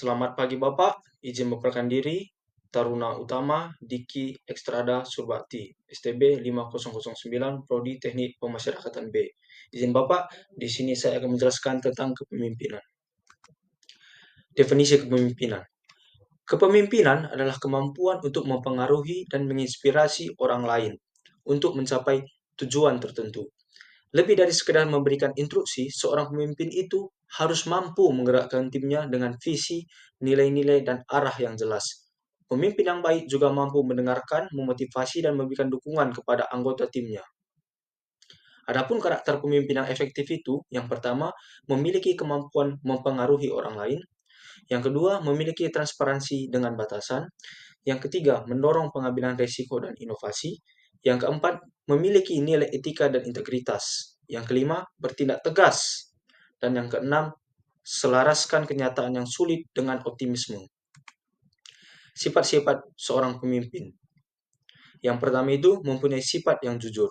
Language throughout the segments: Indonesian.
Selamat pagi Bapak, izin memperkenalkan diri, Taruna Utama Diki Ekstrada Surbakti, STB 5009, Prodi Teknik Pemasyarakatan B. Izin Bapak, di sini saya akan menjelaskan tentang kepemimpinan. Definisi kepemimpinan. Kepemimpinan adalah kemampuan untuk mempengaruhi dan menginspirasi orang lain untuk mencapai tujuan tertentu. Lebih dari sekedar memberikan instruksi, seorang pemimpin itu harus mampu menggerakkan timnya dengan visi, nilai-nilai, dan arah yang jelas. Pemimpin yang baik juga mampu mendengarkan, memotivasi, dan memberikan dukungan kepada anggota timnya. Adapun karakter pemimpin yang efektif itu, yang pertama, memiliki kemampuan mempengaruhi orang lain. Yang kedua, memiliki transparansi dengan batasan. Yang ketiga, mendorong pengambilan risiko dan inovasi. Yang keempat, memiliki nilai etika dan integritas. Yang kelima, bertindak tegas. Dan yang keenam, selaraskan kenyataan yang sulit dengan optimisme. Sifat-sifat seorang pemimpin. Yang pertama itu mempunyai sifat yang jujur.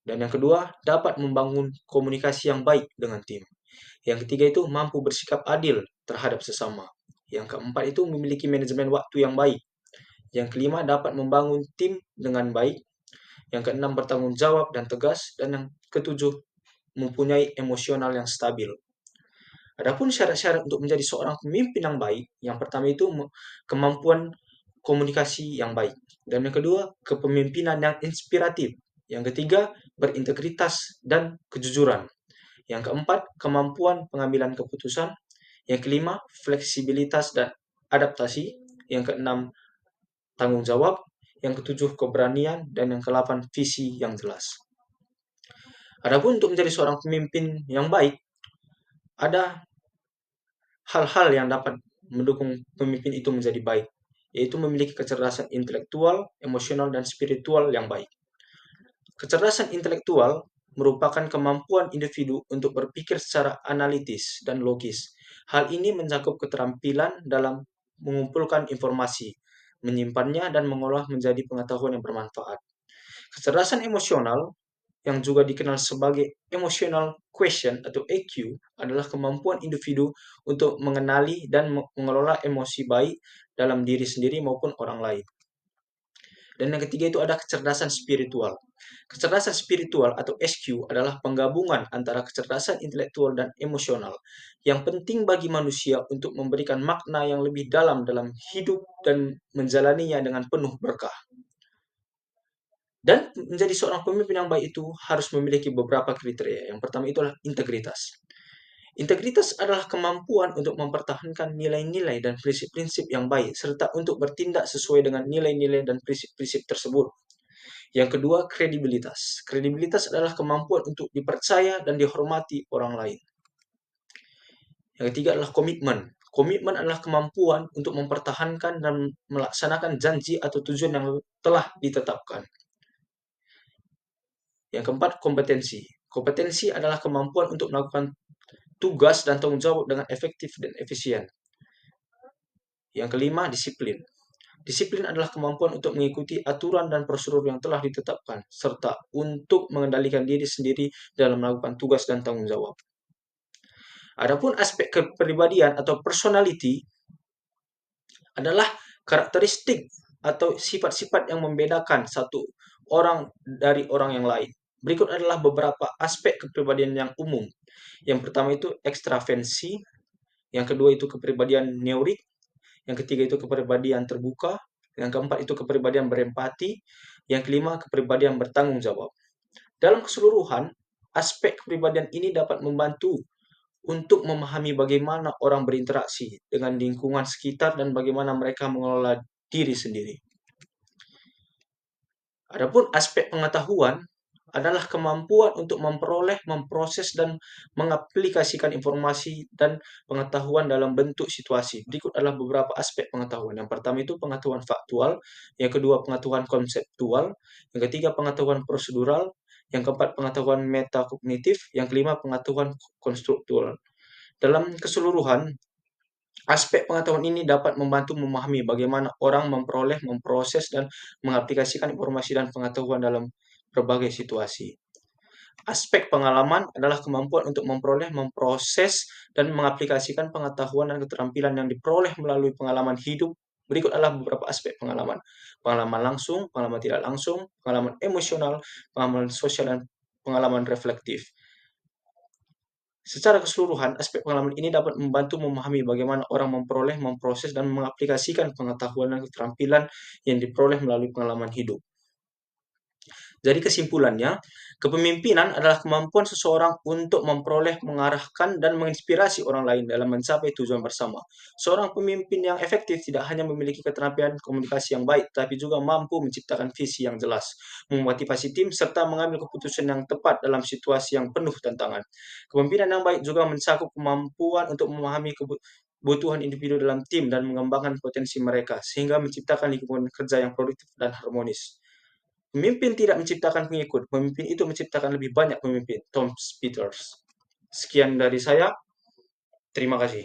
Dan yang kedua, dapat membangun komunikasi yang baik dengan tim. Yang ketiga itu mampu bersikap adil terhadap sesama. Yang keempat itu memiliki manajemen waktu yang baik. Yang kelima, dapat membangun tim dengan baik. Yang keenam, bertanggung jawab dan tegas. Dan yang ketujuh, mempunyai emosional yang stabil. Adapun syarat-syarat untuk menjadi seorang pemimpin yang baik, yang pertama itu kemampuan komunikasi yang baik. Dan yang kedua, kepemimpinan yang inspiratif. Yang ketiga, berintegritas dan kejujuran. Yang keempat, kemampuan pengambilan keputusan. Yang kelima, fleksibilitas dan adaptasi. Yang keenam, tanggung jawab. Yang ketujuh, keberanian. Dan yang kedelapan, visi yang jelas. Adapun untuk menjadi seorang pemimpin yang baik, ada hal-hal yang dapat mendukung pemimpin itu menjadi baik, yaitu memiliki kecerdasan intelektual, emosional, dan spiritual yang baik. Kecerdasan intelektual merupakan kemampuan individu untuk berpikir secara analitis dan logis. Hal ini mencakup keterampilan dalam mengumpulkan informasi, menyimpannya, dan mengolah menjadi pengetahuan yang bermanfaat. Kecerdasan emosional, yang juga dikenal sebagai emotional quotient atau EQ, adalah kemampuan individu untuk mengenali dan mengelola emosi baik dalam diri sendiri maupun orang lain. Dan yang ketiga itu ada kecerdasan spiritual. Kecerdasan spiritual atau SQ adalah penggabungan antara kecerdasan intelektual dan emosional yang penting bagi manusia untuk memberikan makna yang lebih dalam hidup dan menjalaninya dengan penuh berkah. Dan menjadi seorang pemimpin yang baik itu harus memiliki beberapa kriteria. Yang pertama itu adalah integritas. Integritas adalah kemampuan untuk mempertahankan nilai-nilai dan prinsip-prinsip yang baik, serta untuk bertindak sesuai dengan nilai-nilai dan prinsip-prinsip tersebut. Yang kedua, kredibilitas. Kredibilitas adalah kemampuan untuk dipercaya dan dihormati orang lain. Yang ketiga adalah komitmen. Komitmen adalah kemampuan untuk mempertahankan dan melaksanakan janji atau tujuan yang telah ditetapkan. Yang keempat, kompetensi. Kompetensi adalah kemampuan untuk melakukan tugas dan tanggung jawab dengan efektif dan efisien. Yang kelima, disiplin. Disiplin adalah kemampuan untuk mengikuti aturan dan prosedur yang telah ditetapkan, serta untuk mengendalikan diri sendiri dalam melakukan tugas dan tanggung jawab. Adapun aspek kepribadian atau personality adalah karakteristik atau sifat-sifat yang membedakan satu orang dari orang yang lain. Berikut adalah beberapa aspek kepribadian yang umum. Yang pertama itu ekstraversi, yang kedua itu kepribadian neurik, yang ketiga itu kepribadian terbuka, yang keempat itu kepribadian berempati, yang kelima kepribadian bertanggung jawab. Dalam keseluruhan, aspek kepribadian ini dapat membantu untuk memahami bagaimana orang berinteraksi dengan lingkungan sekitar dan bagaimana mereka mengelola diri sendiri. Adapun aspek pengetahuan adalah kemampuan untuk memperoleh, memproses, dan mengaplikasikan informasi dan pengetahuan dalam bentuk situasi. Berikut adalah beberapa aspek pengetahuan. Yang pertama itu pengetahuan faktual, yang kedua pengetahuan konseptual, yang ketiga pengetahuan prosedural, yang keempat pengetahuan metakognitif, yang kelima pengetahuan konstruktual. Dalam keseluruhan, aspek pengetahuan ini dapat membantu memahami bagaimana orang memperoleh, memproses, dan mengaplikasikan informasi dan pengetahuan dalam berbagai situasi. Aspek pengalaman adalah kemampuan untuk memperoleh, memproses, dan mengaplikasikan pengetahuan dan keterampilan yang diperoleh melalui pengalaman hidup. Berikut adalah beberapa aspek pengalaman. Pengalaman langsung, pengalaman tidak langsung, pengalaman emosional, pengalaman sosial, dan pengalaman reflektif. Secara keseluruhan, aspek pengalaman ini dapat membantu memahami bagaimana orang memperoleh, memproses, dan mengaplikasikan pengetahuan dan keterampilan yang diperoleh melalui pengalaman hidup. Jadi kesimpulannya, kepemimpinan adalah kemampuan seseorang untuk memperoleh, mengarahkan, dan menginspirasi orang lain dalam mencapai tujuan bersama. Seorang pemimpin yang efektif tidak hanya memiliki keterampilan komunikasi yang baik, tapi juga mampu menciptakan visi yang jelas, memotivasi tim, serta mengambil keputusan yang tepat dalam situasi yang penuh tantangan. Kepemimpinan yang baik juga mencakup kemampuan untuk memahami kebutuhan individu dalam tim dan mengembangkan potensi mereka, sehingga menciptakan lingkungan kerja yang produktif dan harmonis. Pemimpin tidak menciptakan pengikut, pemimpin itu menciptakan lebih banyak pemimpin. Tom Peters. Sekian dari saya, terima kasih.